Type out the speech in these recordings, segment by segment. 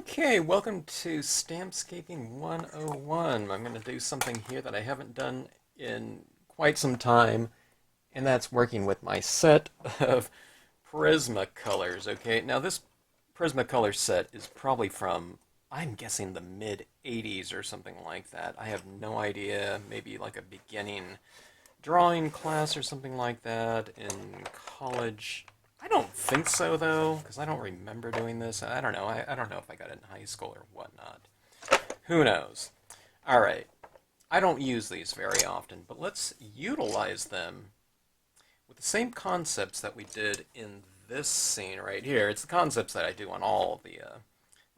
Okay, welcome to Stampscaping 101. I'm going to do something here that I haven't done in quite some time, and that's working with my set of Prismacolors. Okay, now this Prismacolor set is probably from, I'm guessing, the mid 80s or something like that. I have no idea, maybe like a beginning drawing class or something like that in college. I don't think so, though, because I don't remember doing this. I don't know. I don't know if I got it in high school or whatnot. Who knows? All right. I don't use these very often, but let's utilize them with the same concepts that we did in this scene right here. It's the concepts that I do on all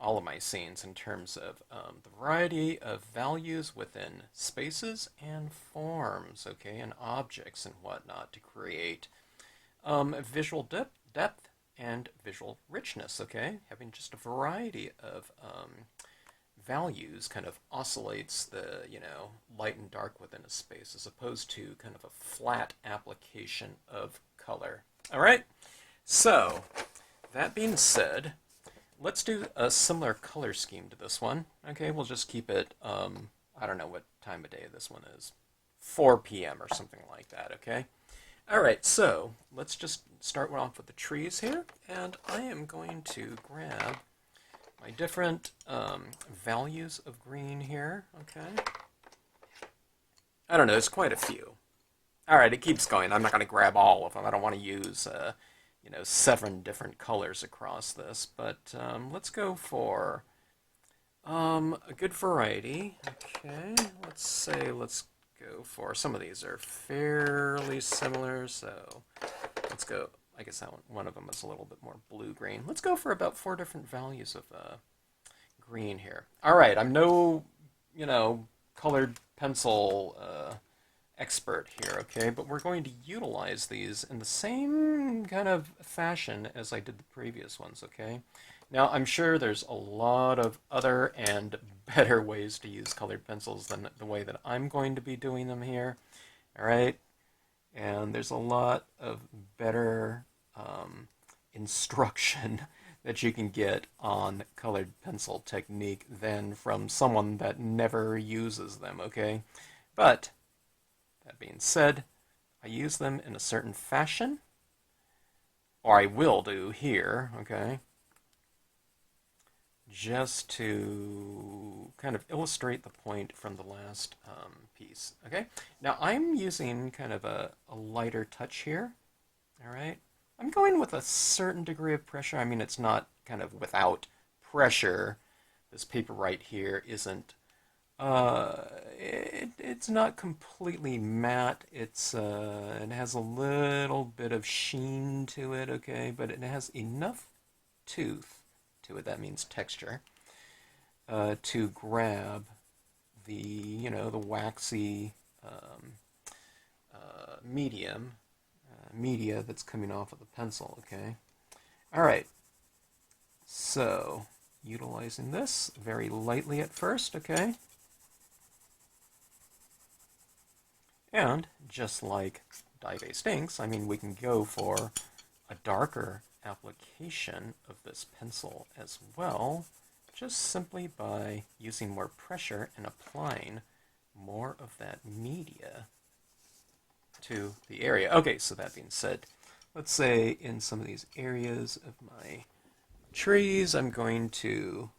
of my scenes in terms of the variety of values within spaces and forms, okay, and objects and whatnot to create visual depth and visual richness, okay? Having just a variety of values kind of oscillates the, light and dark within a space as opposed to kind of a flat application of color. All right? So, that being said, let's do a similar color scheme to this one. Okay, we'll just keep it, I don't know what time of day this one is. 4 p.m. or something like that, okay? All right, so let's just start off with the trees here, and I am going to grab my different values of green here, okay? I don't know, there's quite a few. All right, it keeps going. I'm not going to grab all of them. I don't want to use, 7 different colors across this, but let's go for a good variety. Okay, let's go for, some of these are fairly similar, so let's go, I guess that one of them is a little bit more blue-green. Let's go for about 4 different values of green here. All right, I'm no, colored pencil expert here, okay, but we're going to utilize these in the same kind of fashion as I did the previous ones, okay? Now, I'm sure there's a lot of other and better ways to use colored pencils than the way that I'm going to be doing them here, all right? And there's a lot of better instruction that you can get on colored pencil technique than from someone that never uses them, okay? But, that being said, I use them in a certain fashion, or I will do here, okay? Just to kind of illustrate the point from the last piece, okay? Now I'm using kind of a lighter touch here, all right? I'm going with a certain degree of pressure. I mean, it's not kind of without pressure. This paper right here isn't, it's not completely matte. It has a little bit of sheen to it, okay? But it has enough tooth to it, that means texture, to grab the, the waxy media that's coming off of the pencil, okay? All right, so utilizing this very lightly at first, okay? And just like dye-based inks, I mean, we can go for a darker application of this pencil as well, just simply by using more pressure and applying more of that media to the area. Okay, so that being said, let's say in some of these areas of my trees, I'm going to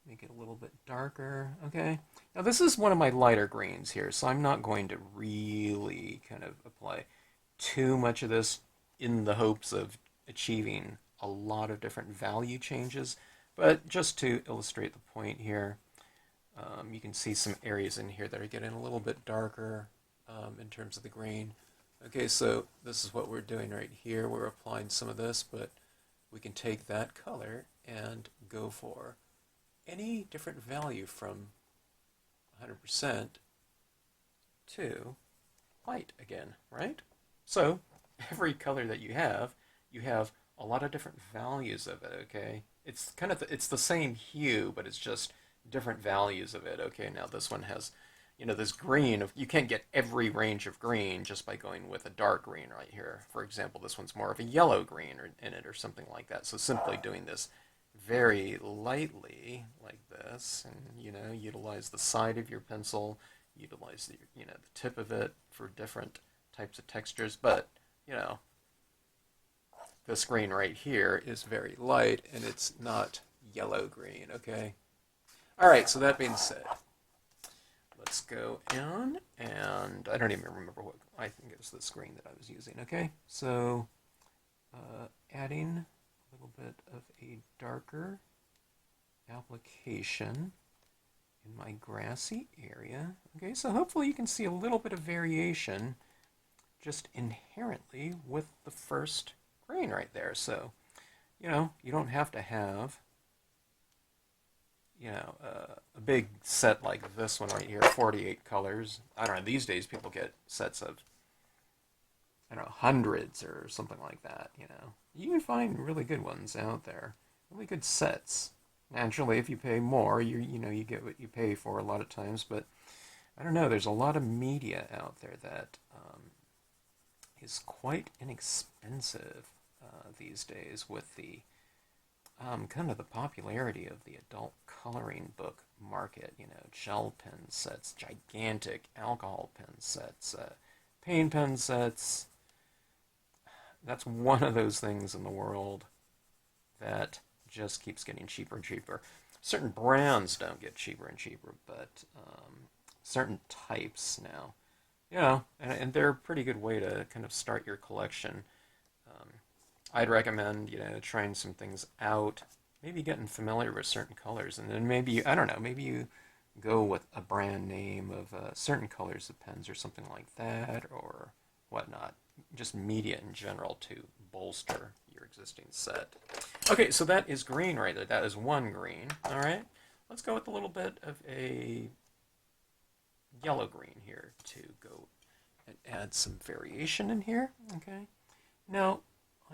make it a little bit darker, okay? Now this is one of my lighter greens here, so I'm not going to really kind of apply too much of this in the hopes of achieving a lot of different value changes, but just to illustrate the point here, you can see some areas in here that are getting a little bit darker in terms of the grain. Okay, so this is what we're doing right here. We're applying some of this, but we can take that color and go for any different value from 100% to white again, right? So every color that you have a lot of different values of it, okay? It's kind of it's the same hue, but it's just different values of it, okay? Now this one has, this green. You can't get every range of green just by going with a dark green right here. For example, this one's more of a yellow green in it or something like that. So simply doing this very lightly like this, and utilize the side of your pencil, utilize the tip of it for different types of textures. But you know, this green right here is very light, and it's not yellow green. Okay. All right. So that being said, let's go in, and I don't even remember what, I think it was this green that I was using. Okay. So adding a little bit of a darker application in my grassy area. Okay, so hopefully you can see a little bit of variation just inherently with the first green right there. So, you don't have to have, a big set like this one right here, 48 colors. I don't know, these days people get sets of, I don't know, hundreds or something like that, You can find really good ones out there, really good sets. Naturally, if you pay more, you get what you pay for a lot of times. But I don't know. There's a lot of media out there that is quite inexpensive these days with the kind of the popularity of the adult coloring book market. Gel pen sets, gigantic alcohol pen sets, paint pen sets. That's one of those things in the world that just keeps getting cheaper and cheaper. Certain brands don't get cheaper and cheaper, but certain types now, and they're a pretty good way to kind of start your collection. I'd recommend, trying some things out, maybe getting familiar with certain colors, and then maybe, I don't know, maybe you go with a brand name of certain colors of pens or something like that, or whatnot. Just media in general to bolster your existing set. Okay, so that is green right there. That is one green. All right, let's go with a little bit of a yellow green here to go and add some variation in here. Okay, now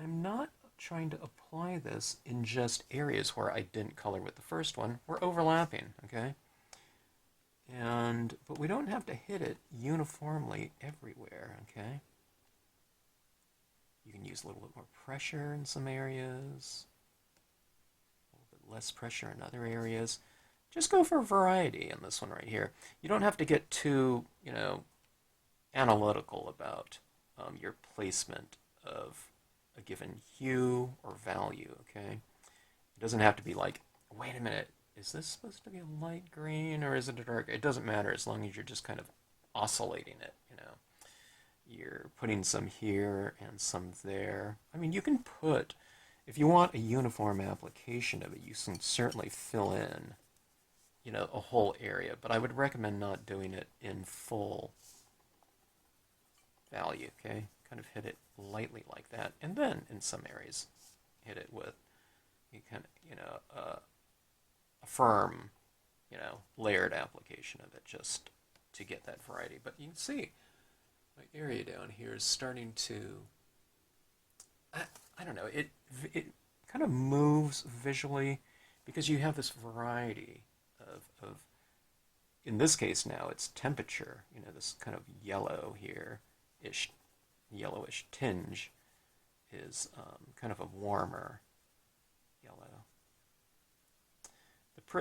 I'm not trying to apply this in just areas where I didn't color with the first one. We're overlapping. Okay, but we don't have to hit it uniformly everywhere. Okay. You can use a little bit more pressure in some areas, a little bit less pressure in other areas. Just go for variety in this one right here. You don't have to get too, analytical about your placement of a given hue or value, okay? It doesn't have to be like, wait a minute, is this supposed to be a light green or is it a dark? It doesn't matter as long as you're just kind of oscillating it, You're putting some here and some there. I mean, you can put, if you want a uniform application of it, you can certainly fill in, a whole area. But I would recommend not doing it in full value, okay? Kind of hit it lightly like that. And then in some areas, hit it with, a firm, layered application of it just to get that variety. But you can see, my area down here is starting to, I don't know, it kind of moves visually because you have this variety of in this case now it's temperature, this kind of yellow here-ish, yellowish tinge is kind of a warmer yellow.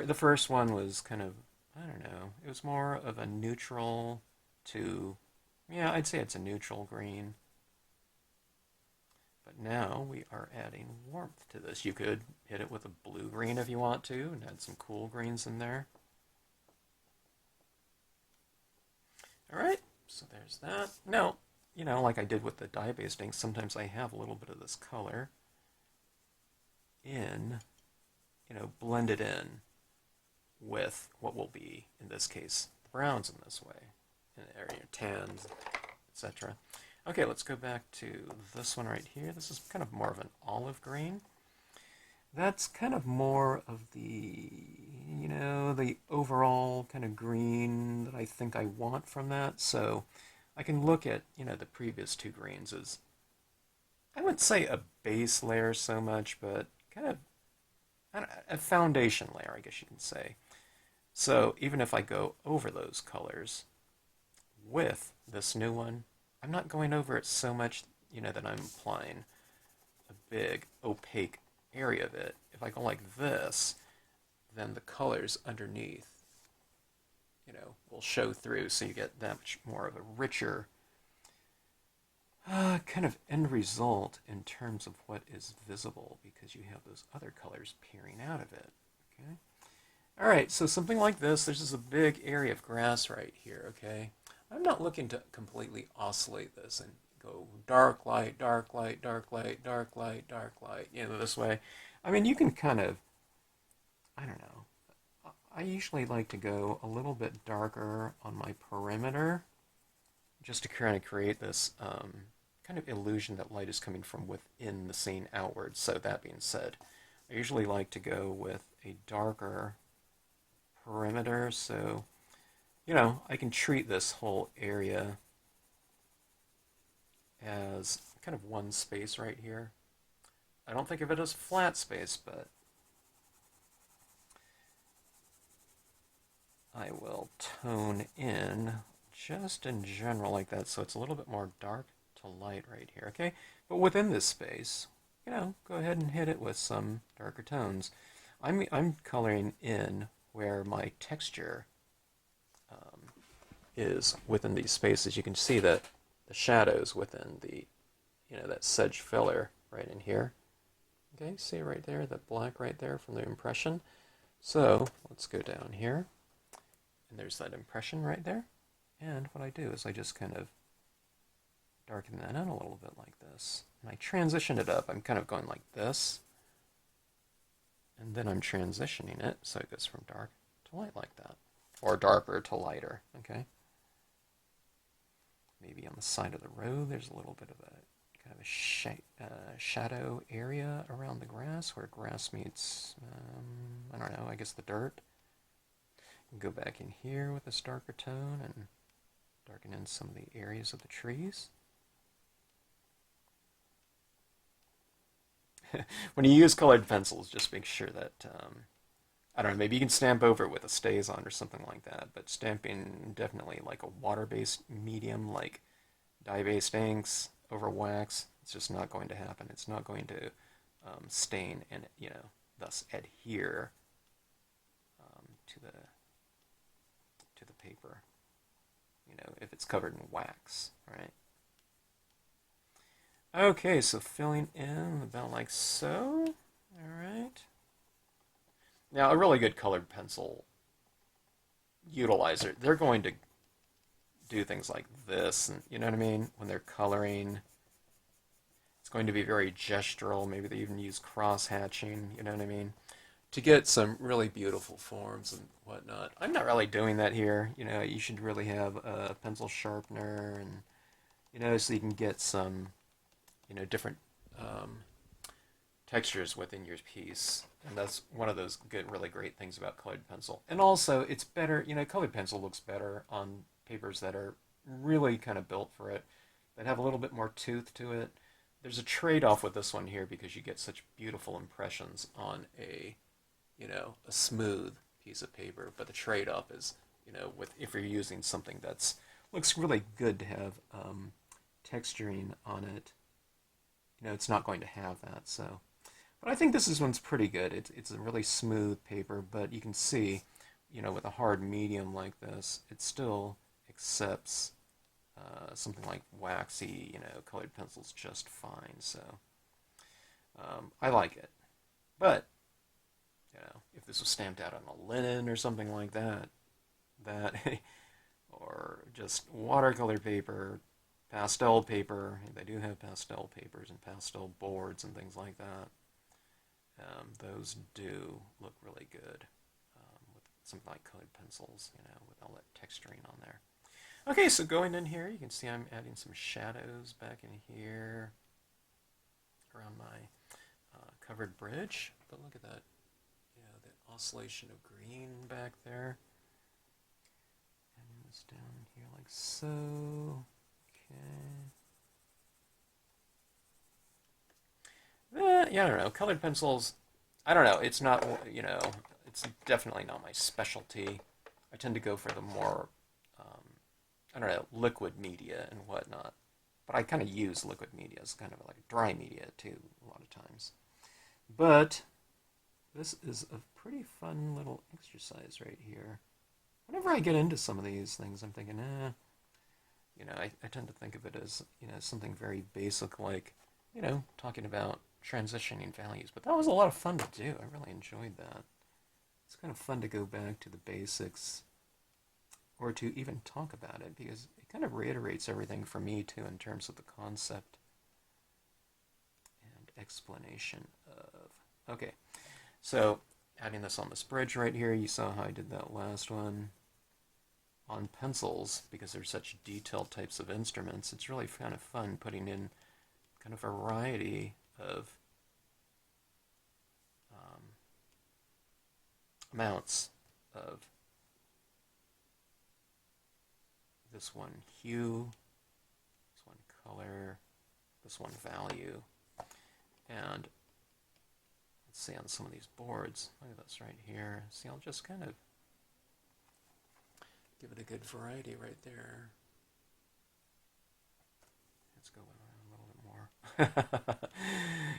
The first one was kind of, I don't know, it was more of a neutral to, yeah, I'd say it's a neutral green. But now we are adding warmth to this. You could hit it with a blue-green if you want to, and add some cool greens in there. All right, so there's that. Now, like I did with the dye-based ink, sometimes I have a little bit of this color in, blended in with what will be, in this case, the browns in this way, or tans, etc. Okay, let's go back to this one right here. This is kind of more of an olive green. That's kind of more of the, the overall kind of green that I think I want from that. So I can look at, the previous two greens as, I wouldn't say a base layer so much, but kind of a foundation layer, I guess you can say. So even if I go over those colors with this new one, I'm not going over it so much, that I'm applying a big opaque area of it. if I go like this, then the colors underneath, will show through, so you get that much more of a richer kind of end result in terms of what is visible, because you have those other colors peering out of it. Okay. All right, so something like this, there's just a big area of grass right here, okay? I'm not looking to completely oscillate this and go dark light, dark light, dark light, dark light, dark light, this way. I mean, you can kind of, I don't know. I usually like to go a little bit darker on my perimeter just to kind of create this kind of illusion that light is coming from within the scene outwards. So that being said, I usually like to go with a darker perimeter, so I can treat this whole area as kind of one space right here. I don't think of it as flat space, but I will tone in just in general like that, so it's a little bit more dark to light right here, okay? But within this space, go ahead and hit it with some darker tones. I'm coloring in where my texture is within these spaces. You can see that the shadows within the, that sedge filler right in here. Okay, see right there, that black right there from the impression. So let's go down here, and there's that impression right there. And what I do is I just kind of darken that in a little bit like this. And I transition it up. I'm kind of going like this. And then I'm transitioning it so it goes from dark to light like that. Or darker to lighter, okay? Maybe on the side of the road there's a little bit of a kind of a shadow area around the grass where grass meets, I don't know, I guess the dirt. Go back in here with this darker tone and darken in some of the areas of the trees. When you use colored pencils, just make sure that, I don't know, maybe you can stamp over it with a StazOn or something like that, but stamping definitely like a water-based medium like dye-based inks over wax, it's just not going to happen. It's not going to stain and, thus adhere to the paper, if it's covered in wax, right? Okay, so filling in about like so. All right. Now, a really good colored pencil utilizer, they're going to do things like this, and you know what I mean? When they're coloring, it's going to be very gestural. Maybe they even use cross-hatching, you know what I mean? To get some really beautiful forms and whatnot. I'm not really doing that here. You should really have a pencil sharpener, and so you can get some different textures within your piece. And that's one of those really great things about colored pencil. And also, it's better, colored pencil looks better on papers that are really kind of built for it, that have a little bit more tooth to it. There's a trade-off with this one here because you get such beautiful impressions on a smooth piece of paper. But the trade-off is, if you're using something that's looks really good to have texturing on it, it's not going to have that. So, but I think this one's pretty good. It's a really smooth paper, but you can see, with a hard medium like this, it still accepts something like waxy, colored pencils just fine. So, I like it. But, if this was stamped out on a linen or something like that, or just watercolor paper, pastel paper. They do have pastel papers and pastel boards and things like that. Those do look really good with something like colored pencils, with all that texturing on there. Okay, so going in here, you can see I'm adding some shadows back in here around my covered bridge. But look at that, the oscillation of green back there. Adding this down here like so. Okay. Yeah, I don't know. Colored pencils, I don't know. It's not, it's definitely not my specialty. I tend to go for the more, I don't know, liquid media and whatnot. But I kind of use liquid media as kind of like dry media too, a lot of times. But this is a pretty fun little exercise right here. Whenever I get into some of these things, I'm thinking, I tend to think of it as, something very basic, like, talking about transitioning values. But that was a lot of fun to do. I really enjoyed that. It's kind of fun to go back to the basics or to even talk about it because it kind of reiterates everything for me, too, in terms of the concept and explanation of. Okay, so adding this on this bridge right here, you saw how I did that last one. On pencils, because they're such detailed types of instruments, it's really kind of fun putting in kind of a variety of amounts of this one hue, this one color, this one value. And let's see on some of these boards, look at this right here. See, I'll just kind of give it a good variety right there. Let's go a little bit more.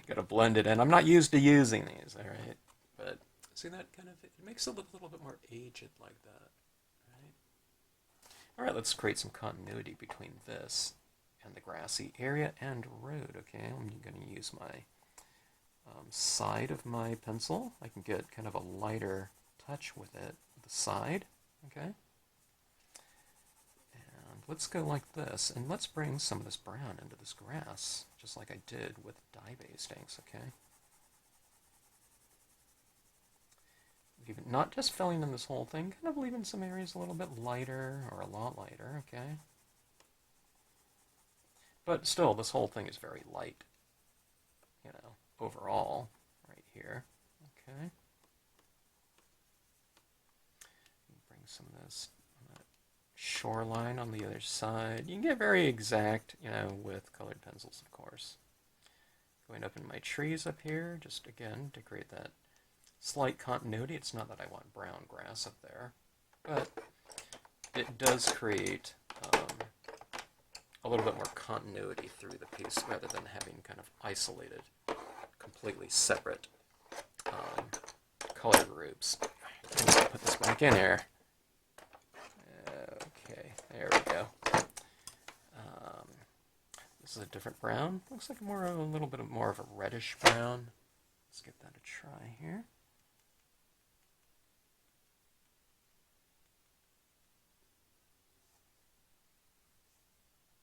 Gotta blend it in. I'm not used to using these, all right? But see that kind of, it makes it look a little bit more aged like that, right? All right, let's create some continuity between this and the grassy area and road, okay? I'm gonna use my side of my pencil. I can get kind of a lighter touch with it, the side, okay? Let's go like this, and let's bring some of this brown into this grass, just like I did with dye-based inks, okay? Even not just filling in this whole thing, kind of leaving some areas a little bit lighter, or a lot lighter, okay? But still, this whole thing is very light, overall, right here, okay? Bring some of this shoreline on the other side. You can get very exact, with colored pencils, of course. Going up in my trees up here, just again to create that slight continuity. It's not that I want brown grass up there, but it does create a little bit more continuity through the piece rather than having kind of isolated, completely separate color groups. Put this back in here. There we go. This is a different brown. Looks like a little bit more of a reddish brown. Let's give that a try here.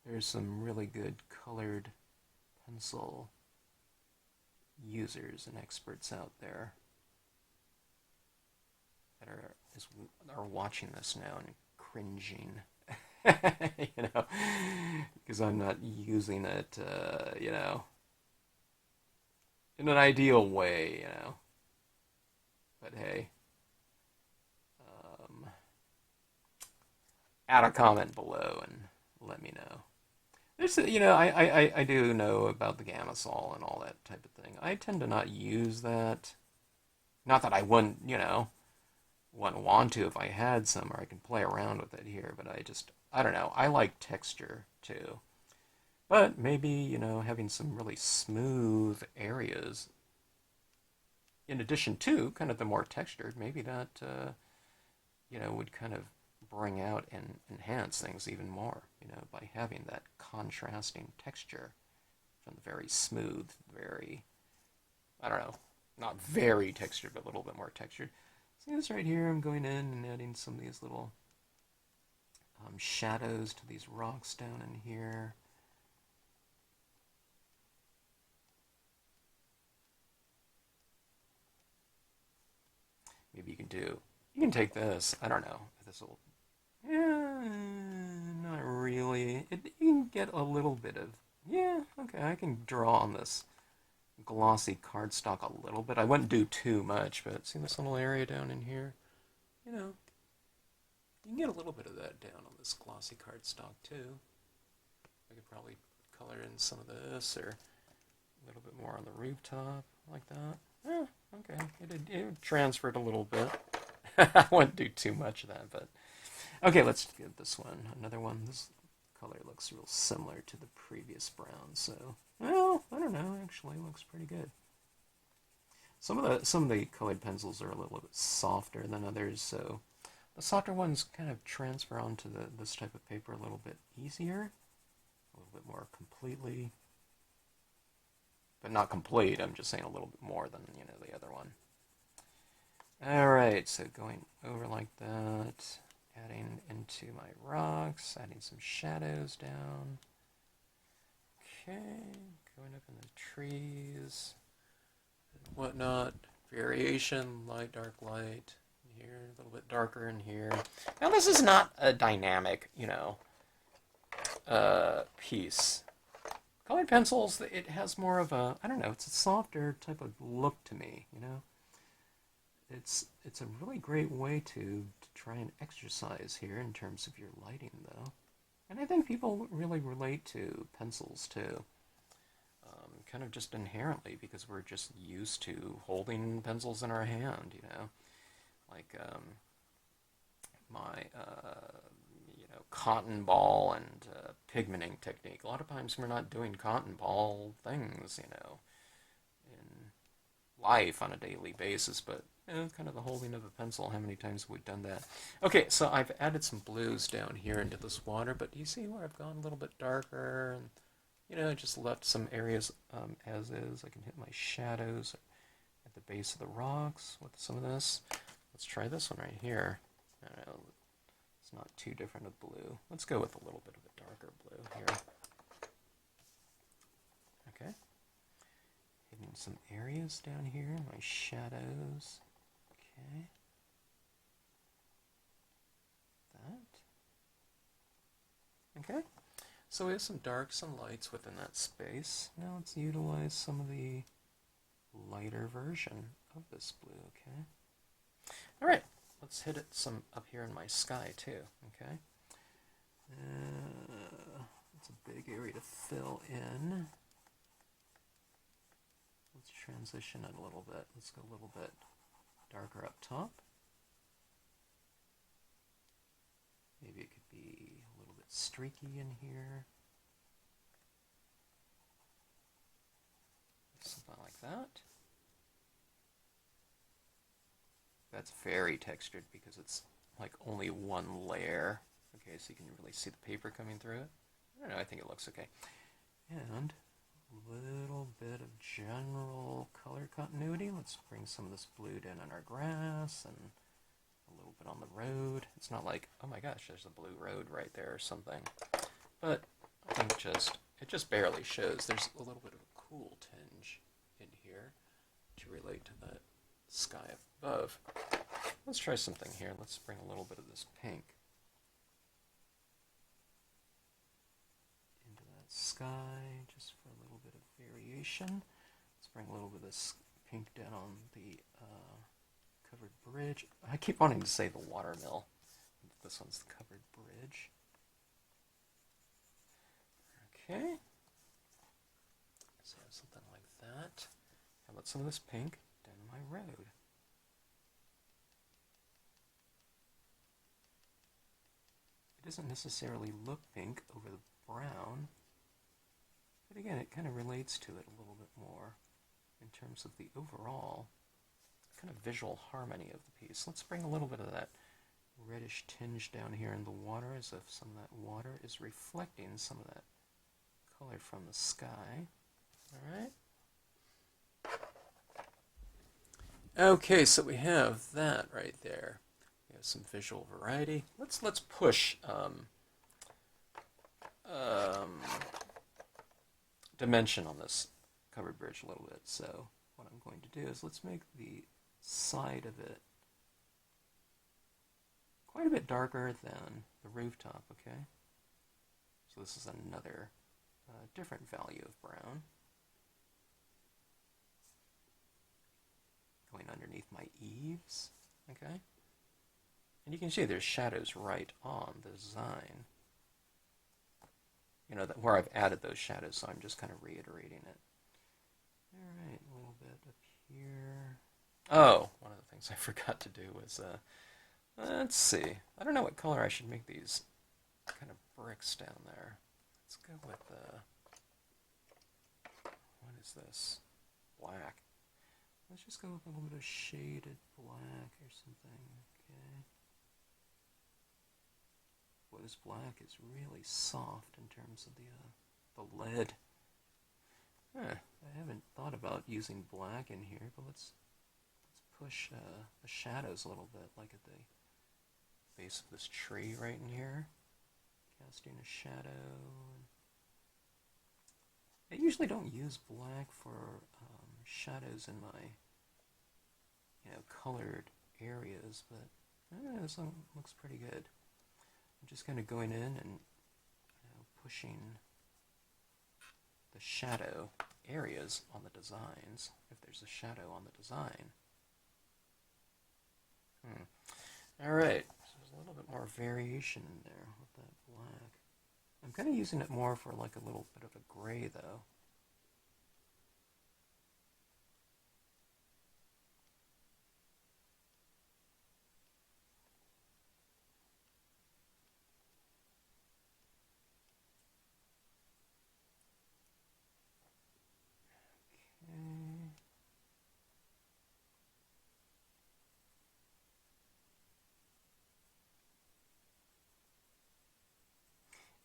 There's some really good colored pencil users and experts out there that are watching this now and cringing. Because I'm not using it, in an ideal way, But hey, add a comment below and let me know. There's, I do know about the Gamasol and all that type of thing. I tend to not use that. Not that I wouldn't, wouldn't want to if I had some, or I can play around with it here, but I don't know. I like texture, too. But maybe, having some really smooth areas, in addition to kind of the more textured, maybe that, would kind of bring out and enhance things even more, by having that contrasting texture from the very smooth, very, I don't know, not very textured, but a little bit more textured. See this right here? I'm going in and adding some of these little shadows to these rocks down in here. Maybe you can take this, I don't know, this will, not really. You can get a little bit of, okay, I can draw on this glossy cardstock a little bit. I wouldn't do too much, but see this little area down in here? You can get a little bit of that down on this glossy cardstock too. I could probably color in some of this, or a little bit more on the rooftop, like that. Okay, it transferred a little bit. I wouldn't do too much of that, but okay, let's get this one. Another one. This color looks real similar to the previous brown, so, well, I don't know, actually, it looks pretty good. some of the colored pencils are a little bit softer than others, so the softer ones kind of transfer onto this type of paper a little bit easier, a little bit more completely, but not complete. I'm just saying a little bit more than the other one. All right, so going over like that, adding into my rocks, adding some shadows down. Okay, going up in the trees and whatnot. Variation, light, dark, light. Here, a little bit darker in here. Now this is not a dynamic, piece. Colored pencils, it has more of a, I don't know, it's a softer type of look to me, It's a really great way to try and exercise here in terms of your lighting, though. And I think people really relate to pencils, too. Kind of just inherently, because we're just used to holding pencils in our hand, Like my, cotton ball and pigmenting technique. A lot of times we're not doing cotton ball things, in life on a daily basis, but kind of the holding of a pencil. How many times have we done that? Okay, so I've added some blues down here into this water, but do you see where I've gone a little bit darker and just left some areas as is. I can hit my shadows at the base of the rocks with some of this. Let's try this one right here. I don't know, it's not too different of blue. Let's go with a little bit of a darker blue here. Okay. Hitting some areas down here, my shadows. Okay. That. Okay. So we have some darks and lights within that space. Now let's utilize some of the lighter version of this blue, okay? All right, let's hit it some up here in my sky too, okay? It's a big area to fill in. Let's transition it a little bit. Let's go a little bit darker up top. Maybe it could be a little bit streaky in here. Something like that. That's very textured because it's like only one layer. Okay, so you can really see the paper coming through it. I don't know, I think it looks okay. And a little bit of general color continuity. Let's bring some of this blue down on our grass and a little bit on the road. It's not like, oh my gosh, there's a blue road right there or something. But I think it just barely shows. There's a little bit of a cool tinge in here to relate to that sky above. Let's try something here. Let's bring a little bit of this pink into that sky, just for a little bit of variation. Let's bring a little bit of this pink down on the covered bridge. I keep wanting to say the watermill. This one's the covered bridge. Okay. So something like that. How about some of this pink down my road? It doesn't necessarily look pink over the brown, but again, it kind of relates to it a little bit more in terms of the overall kind of visual harmony of the piece. Let's bring a little bit of that reddish tinge down here in the water, as if some of that water is reflecting some of that color from the sky. Alright. Okay, so we have that right there. We have some visual variety. Let's push dimension on this covered bridge a little bit. So what I'm going to do is let's make the side of it quite a bit darker than the rooftop, okay? So this is another different value of brown. Going underneath my eaves, okay? And you can see there's shadows right on the design. You know, where I've added those shadows, so I'm just kind of reiterating it. Alright, a little bit up here. Oh, one of the things I forgot to do was, let's see. I don't know what color I should make these kind of bricks down there. Let's go with, what is this? Black. Let's just go with a little bit of shaded black or something. Okay. Boy, this black is really soft in terms of the lead. Huh, I haven't thought about using black in here, but let's push the shadows a little bit, like at the base of this tree right in here. Casting a shadow. I usually don't use black for shadows in my colored areas, but this one looks pretty good. I'm just kind of going in and pushing the shadow areas on the designs, if there's a shadow on the design. Alright, so there's a little bit more variation in there with that black. I'm kind of using it more for like a little bit of a gray though.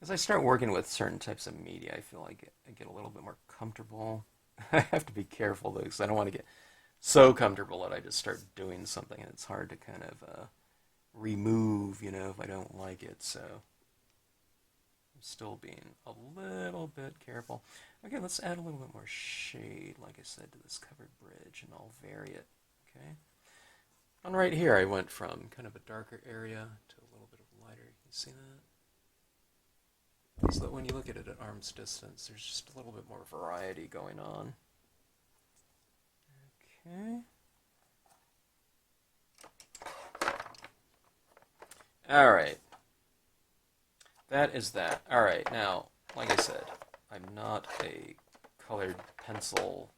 As I start working with certain types of media, I feel like I get a little bit more comfortable. I have to be careful though, because I don't want to get so comfortable that I just start doing something and it's hard to kind of remove, if I don't like it. So I'm still being a little bit careful. Okay, let's add a little bit more shade, like I said, to this covered bridge, and I'll vary it. Okay. On right here, I went from kind of a darker area to a little bit of lighter. You can see that? So that when you look at it at arm's distance, there's just a little bit more variety going on. Okay. Alright. That is that. Alright, now, like I said, I'm not a colored pencil.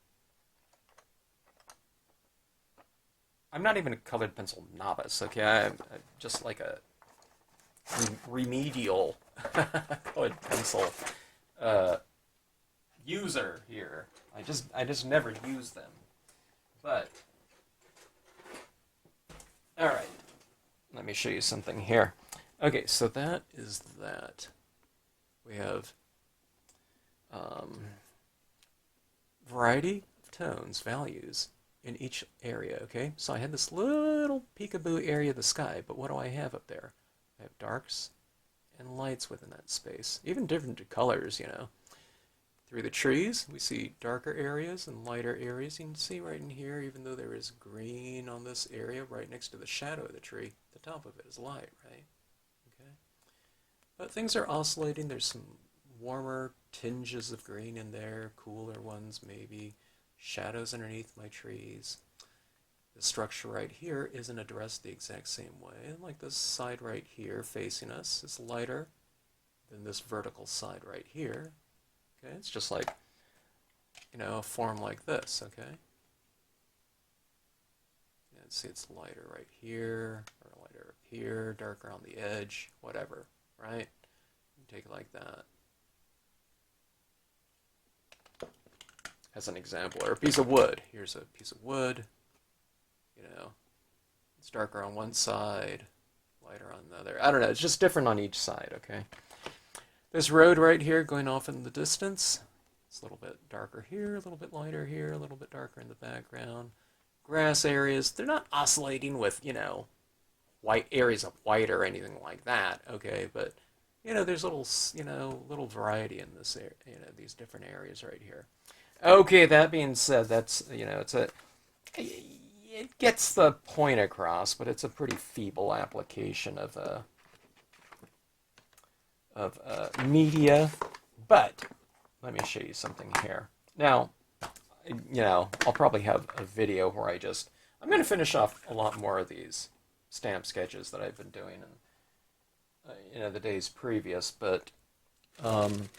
I'm not even a colored pencil novice, okay? I'm just like a remedial colored pencil user here. I just never use them. But all right, let me show you something here. Okay, so that is that. We have variety of tones, values in each area. Okay, so I had this little peekaboo area of the sky, but what do I have up there? I have darks and lights within that space, even different colors, Through the trees, we see darker areas and lighter areas. You can see right in here, even though there is green on this area right next to the shadow of the tree, the top of it is light, right? Okay. But things are oscillating. There's some warmer tinges of green in there, cooler ones maybe, shadows underneath my trees. The structure right here isn't addressed the exact same way. Like this side right here facing us is lighter than this vertical side right here. Okay, it's just like, a form like this, okay? And see it's lighter right here, or lighter up here, darker on the edge, whatever, right? You take it like that. As an example, or a piece of wood. Here's a piece of wood. It's darker on one side, lighter on the other. I don't know, it's just different on each side, okay? This road right here going off in the distance, it's a little bit darker here, a little bit lighter here, a little bit darker in the background. Grass areas, they're not oscillating with, white areas of white or anything like that, okay? But, there's little variety in this, these different areas right here. Okay, that being said, that's, it gets the point across, but it's a pretty feeble application of media. But let me show you something here. Now, I'll probably have a video where I'm going to finish off a lot more of these stamp sketches that I've been doing in, the days previous, but and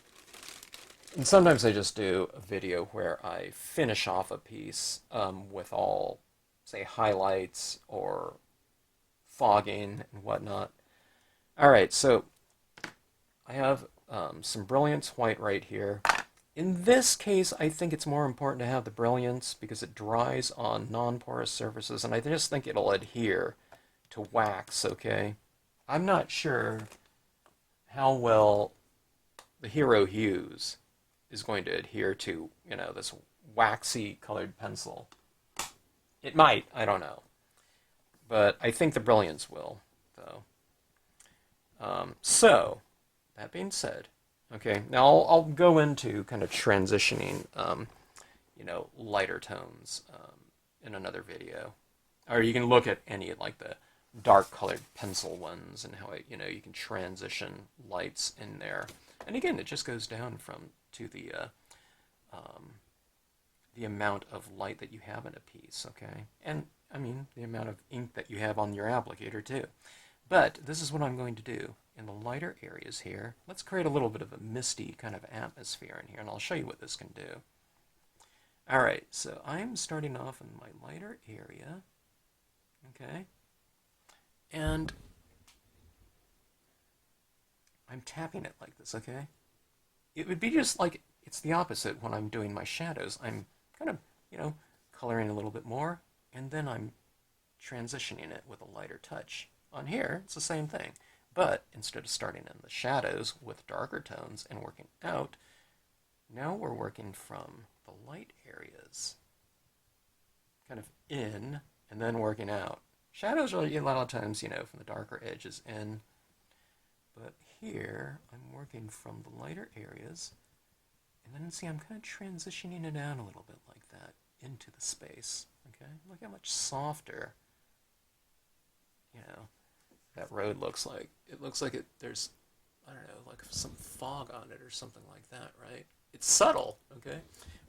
sometimes I just do a video where I finish off a piece with all, say, highlights or fogging and whatnot. All right, so I have some Brilliance white right here. In this case, I think it's more important to have the brilliance because it dries on non-porous surfaces, and I just think it'll adhere to wax, okay? I'm not sure how well the Hero Hues is going to adhere to, this waxy colored pencil. It might, I don't know. But I think the brilliance will, though. So, that being said, okay, now I'll go into kind of transitioning, lighter tones in another video. Or you can look at any like the dark colored pencil ones and how you can transition lights in there. And again, it just goes down from to the amount of light that you have in a piece, okay? And I mean the amount of ink that you have on your applicator too. But this is what I'm going to do. In the lighter areas here, let's create a little bit of a misty kind of atmosphere in here, and I'll show you what this can do. Alright, so I'm starting off in my lighter area, okay? And I'm tapping it like this, okay? It would be just like, it's the opposite when I'm doing my shadows. I'm kind of, coloring a little bit more, and then I'm transitioning it with a lighter touch. On here, it's the same thing. But instead of starting in the shadows with darker tones and working out, now we're working from the light areas, kind of in, and then working out. Shadows are a lot of times, from the darker edges in. But here, I'm working from the lighter areas, and then see, I'm kind of transitioning it down a little bit like that into the space. Okay, look how much softer, that road looks like. It looks like there's, I don't know, like some fog on it or something like that, right? It's subtle, okay?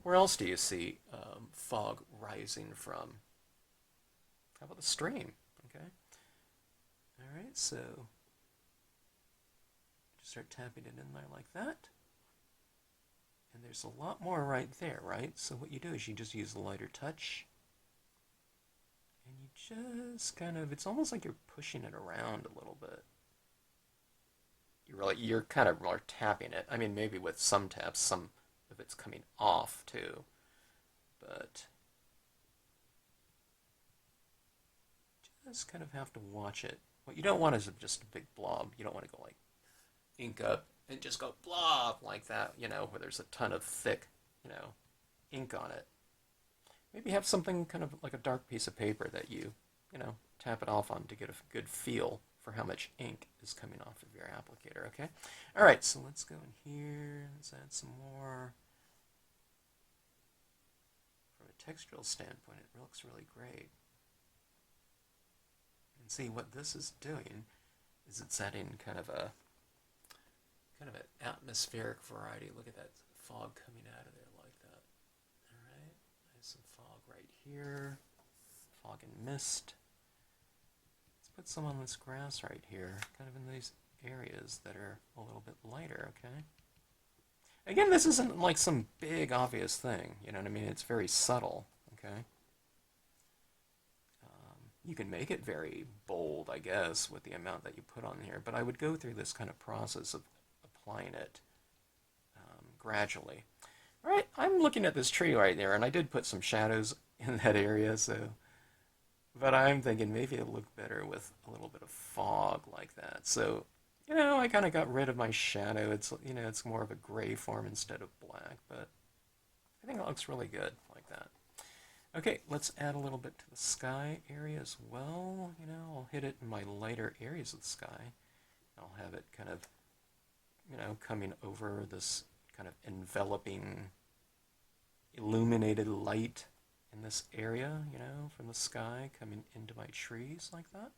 Where else do you see fog rising from? How about the stream, okay? All right, so just start tapping it in there like that. And there's a lot more right there, right? So what you do is you just use a lighter touch. And you just kind of, it's almost like you're pushing it around a little bit. You're kind of more tapping it. I mean, maybe with some taps, some of it's coming off too. But just kind of have to watch it. What you don't want is just a big blob. You don't want to go like ink up and just go blob like that, where there's a ton of thick, ink on it. Maybe have something kind of like a dark piece of paper that you tap it off on to get a good feel for how much ink is coming off of your applicator, okay? All right, so let's go in here. Let's add some more. From a textural standpoint, it looks really great. And see, what this is doing is it's adding kind of an atmospheric variety. Look at that fog coming out of there like that. All right, there's some fog right here, fog and mist. Let's put some on this grass right here, kind of in these areas that are a little bit lighter, okay? Again, this isn't like some big obvious thing, you know what I mean? It's very subtle, okay? You can make it very bold, I guess, with the amount that you put on here, but I would go through this kind of process of applying it gradually. All right, I'm looking at this tree right there, and I did put some shadows in that area, but I'm thinking maybe it'll look better with a little bit of fog like that. So, I kind of got rid of my shadow. It's more of a gray form instead of black, but I think it looks really good like that. Okay, let's add a little bit to the sky area as well. I'll hit it in my lighter areas of the sky. I'll have it kind of, coming over this kind of enveloping, illuminated light in this area, from the sky coming into my trees like that.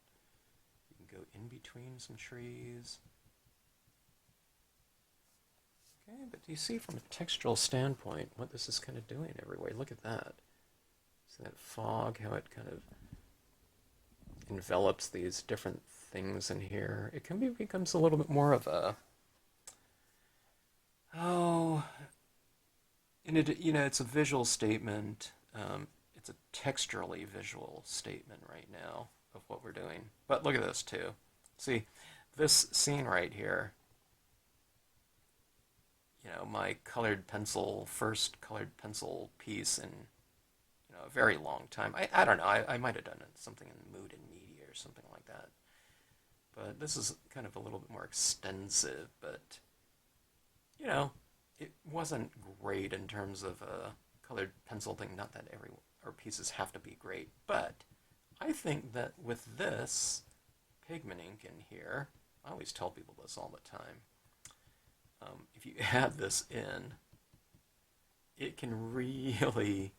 You can go in between some trees. Okay, but do you see from a textural standpoint what this is kind of doing everywhere? Look at that. See that fog, how it kind of envelops these different things in here. It becomes a little bit more of a, it's a visual statement. It's a texturally visual statement right now of what we're doing. But look at this too. See, this scene right here, my first colored pencil piece in, a very long time. I don't know, I might have done something in Mood and Media or something like that. But this is kind of a little bit more extensive, but, it wasn't great in terms of a colored pencil thing. Not that our pieces have to be great, but I think that with this pigment ink in here, I always tell people this all the time, if you add this in, it can really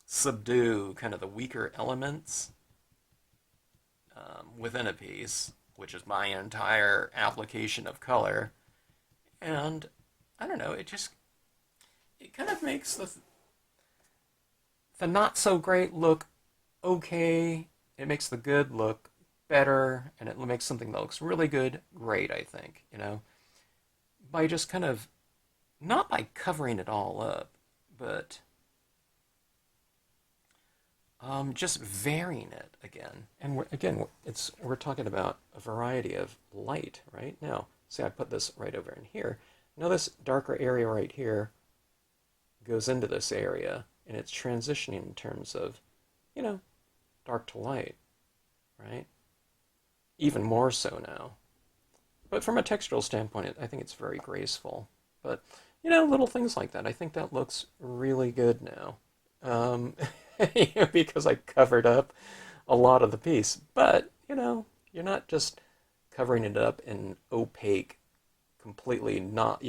subdue kind of the weaker elements within a piece, which is my entire application of color. And I don't know, it kind of makes the not so great look okay. It makes the good look better, and it makes something that looks really good great, I think, by just kind of, not by covering it all up, but just varying it again. And we're talking about a variety of light, right? Now, see, I put this right over in here. Now this darker area right here goes into this area, and it's transitioning in terms of, dark to light, right? Even more so now. But from a textural standpoint, I think it's very graceful. But, little things like that. I think that looks really good now. Because I covered up a lot of the piece. But, you're not just covering it up in opaque, completely not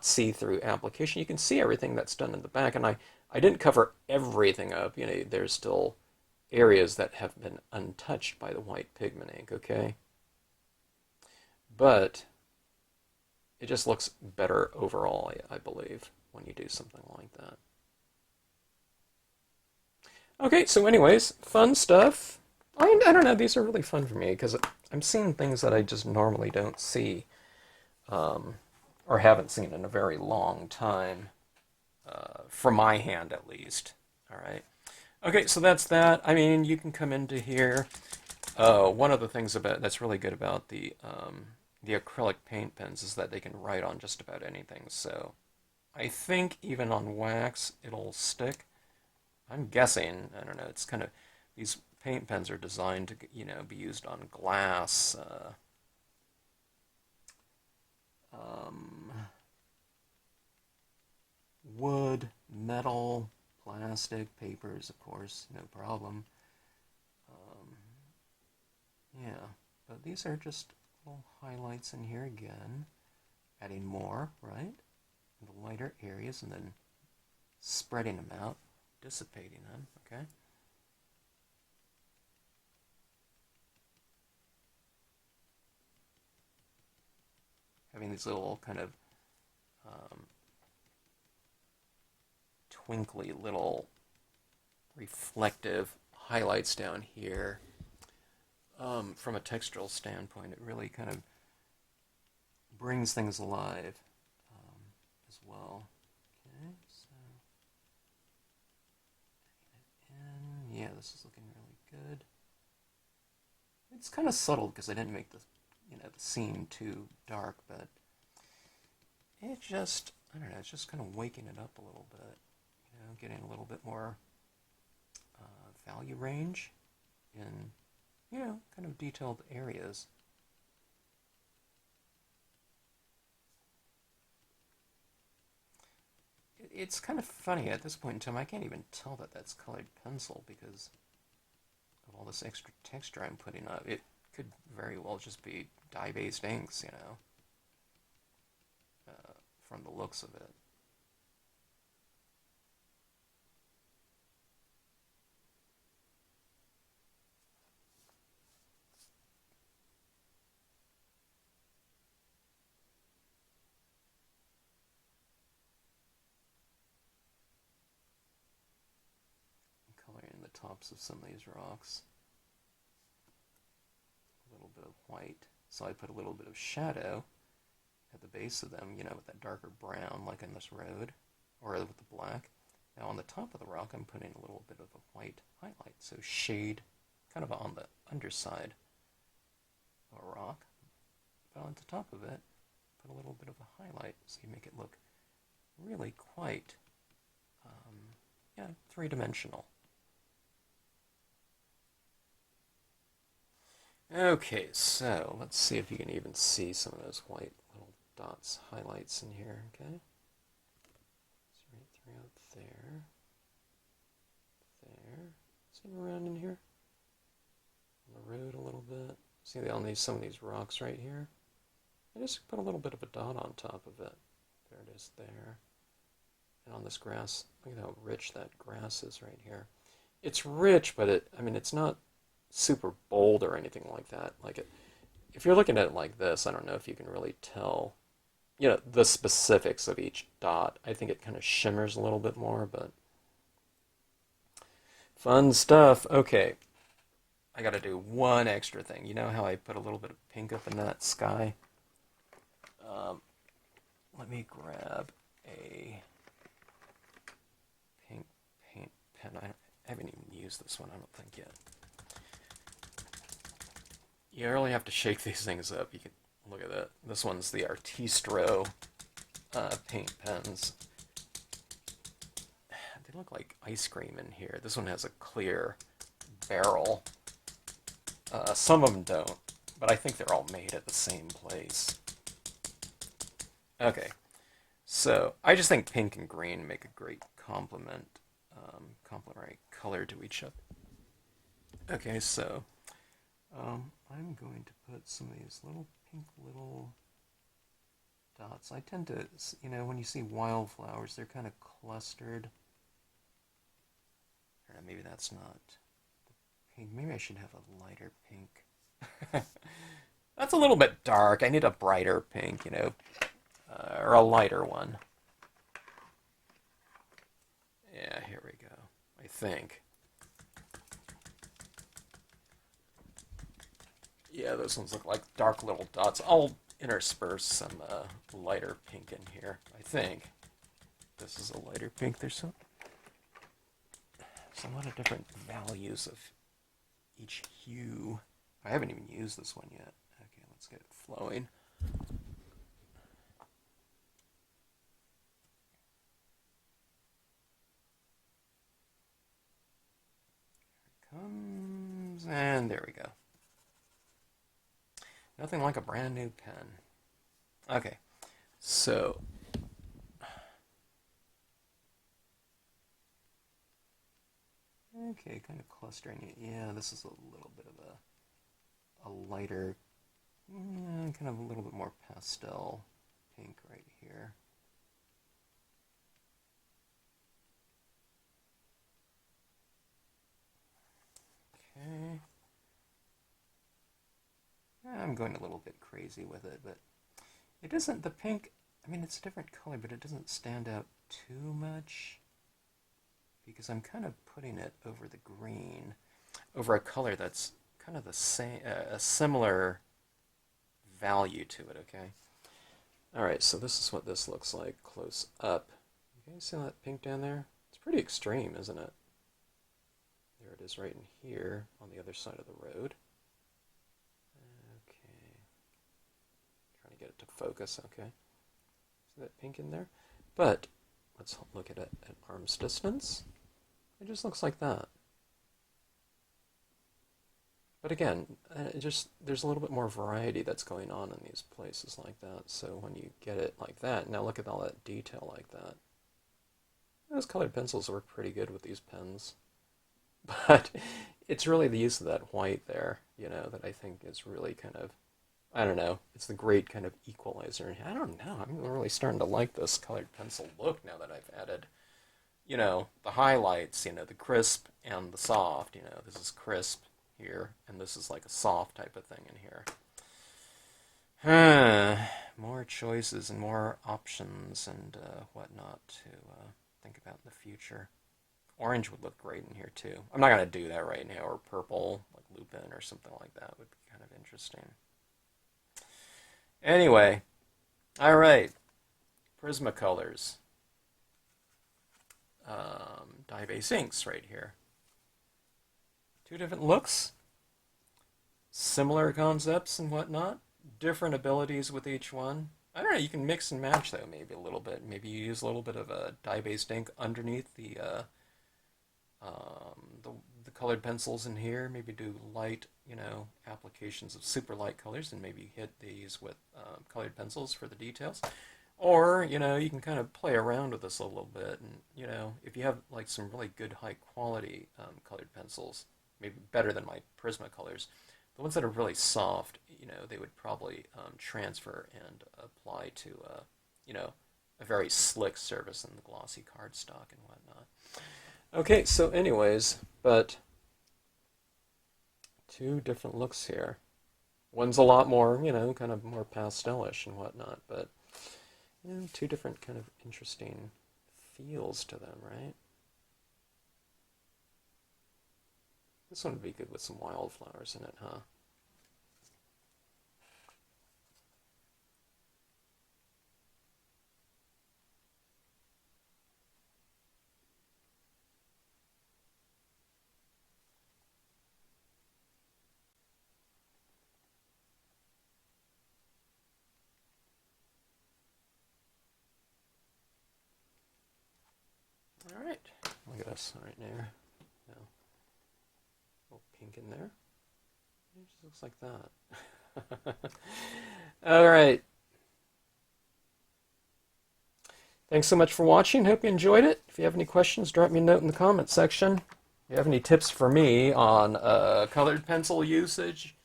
see-through application. You can see everything that's done in the back. And I didn't cover everything up. There's still areas that have been untouched by the white pigment ink, okay? But it just looks better overall, I believe, when you do something like that. Okay, so anyways, fun stuff. I don't know, these are really fun for me because I'm seeing things that I just normally don't see, or haven't seen in a very long time, from my hand at least. All right. Okay, so that's that. I mean, you can come into here. One of the things that's really good about the acrylic paint pens is that they can write on just about anything. So I think even on wax it'll stick. I'm guessing. I don't know. It's kind of, these paint pens are designed to be used on glass. Wood, metal, plastic, papers, of course, no problem. Yeah, but these are just little highlights in here again, adding more, right? In the lighter areas, and then spreading them out, dissipating them, okay? Having these little kind of twinkly little reflective highlights down here. From a textural standpoint, it really kind of brings things alive as well. Okay, so and yeah, this is looking really good. It's kind of subtle because I didn't make the scene too dark, but it just, I don't know, it's just kind of waking it up a little bit, getting a little bit more value range in, kind of detailed areas. It's kind of funny at this point in time, I can't even tell that that's colored pencil because of all this extra texture I'm putting up. It could very well just be dye-based inks, from the looks of it. Coloring the tops of some of these rocks. A little bit of white. So I put a little bit of shadow at the base of them, with that darker brown, like in this road, or with the black. Now on the top of the rock, I'm putting a little bit of a white highlight, so shade kind of on the underside of a rock. but on the top of it, put a little bit of a highlight so you make it look really quite, yeah, three-dimensional. Okay, so let's see if you can even see some of those white little dots, highlights in here, okay? It's right throughout there. There. See them around in here? On the road a little bit. See on these, some of these rocks right here? I just put a little bit of a dot on top of it. There it is there. And on this grass, look at how rich that grass is right here. It's rich, but it's not super bold or anything like that. If you're looking at it like this, I don't know if you can really tell, the specifics of each dot. I think it kind of shimmers a little bit more, but fun stuff. Okay, I got to do one extra thing. You know how I put a little bit of pink up in that sky? Let me grab a pink paint pen. I haven't even used this one, I don't think yet. You really have to shake these things up. You can look at that. This one's the Artistro paint pens. They look like ice cream in here. This one has a clear barrel. Some of them don't, but I think they're all made at the same place. Okay, so I just think pink and green make a great complementary color to each other. Okay, so I'm going to put some of these little pink little dots. I tend to, when you see wildflowers, they're kind of clustered. I don't know, maybe that's not pink. Maybe I should have a lighter pink. That's a little bit dark. I need a brighter pink, or a lighter one. Yeah, here we go. I think. Yeah, those ones look like dark little dots. I'll intersperse some lighter pink in here, I think. This is a lighter pink. There's a lot of different values of each hue. I haven't even used this one yet. Okay, let's get it flowing. Here it comes, and there we go. Nothing like a brand new pen. Okay, so okay, kind of clustering it. Yeah, this is a little bit of a lighter, kind of a little bit more pastel pink right here. Okay. I'm going a little bit crazy with it, but it doesn't, the pink, it's a different color, but it doesn't stand out too much because I'm kind of putting it over the green, over a color that's kind of the same, a similar value to it, okay? Alright, so this is what this looks like close up. You guys see that pink down there? It's pretty extreme, isn't it? There it is right in here on the other side of the road. Okay. Trying to get it to focus, okay. See that pink in there? But let's look at it at arm's distance. It just looks like that. But again, there's a little bit more variety that's going on in these places like that. So when you get it like that, now look at all that detail like that. Those colored pencils work pretty good with these pens. But it's really the use of that white there, that I think is really kind of, I don't know, it's the great kind of equalizer. I don't know, I'm really starting to like this colored pencil look now that I've added, the highlights, the crisp and the soft, this is crisp here, and this is like a soft type of thing in here. More choices and more options and whatnot to think about in the future. Orange would look great in here too. I'm not going to do that right now, or purple, like Lupin or something like that would be kind of interesting. Anyway, alright, Prismacolors. Dye base inks right here. Two different looks, similar concepts and whatnot, different abilities with each one. I don't know, you can mix and match though, maybe a little bit. Maybe you use a little bit of a dye-based ink underneath um, the, the colored pencils in here. Maybe do light, applications of super light colors, and maybe hit these with colored pencils for the details. Or, you can kind of play around with this a little bit, and, if you have like some really good high quality colored pencils, maybe better than my Prismacolors, the ones that are really soft, they would probably transfer and apply to, a very slick surface in the glossy cardstock and whatnot. Okay, so anyways, but two different looks here. One's a lot more, kind of more pastelish and whatnot, but two different kind of interesting feels to them, right? This one would be good with some wildflowers in it, huh? All right, look at us right there. Now, a little pink in there. It just looks like that. All right. Thanks so much for watching. Hope you enjoyed it. If you have any questions, drop me a note in the comments section. If you have any tips for me on colored pencil usage,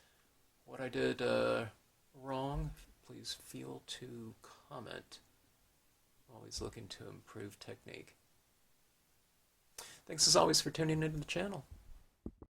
what I did wrong, please feel to comment. Always looking to improve technique. Thanks as always for tuning into the channel.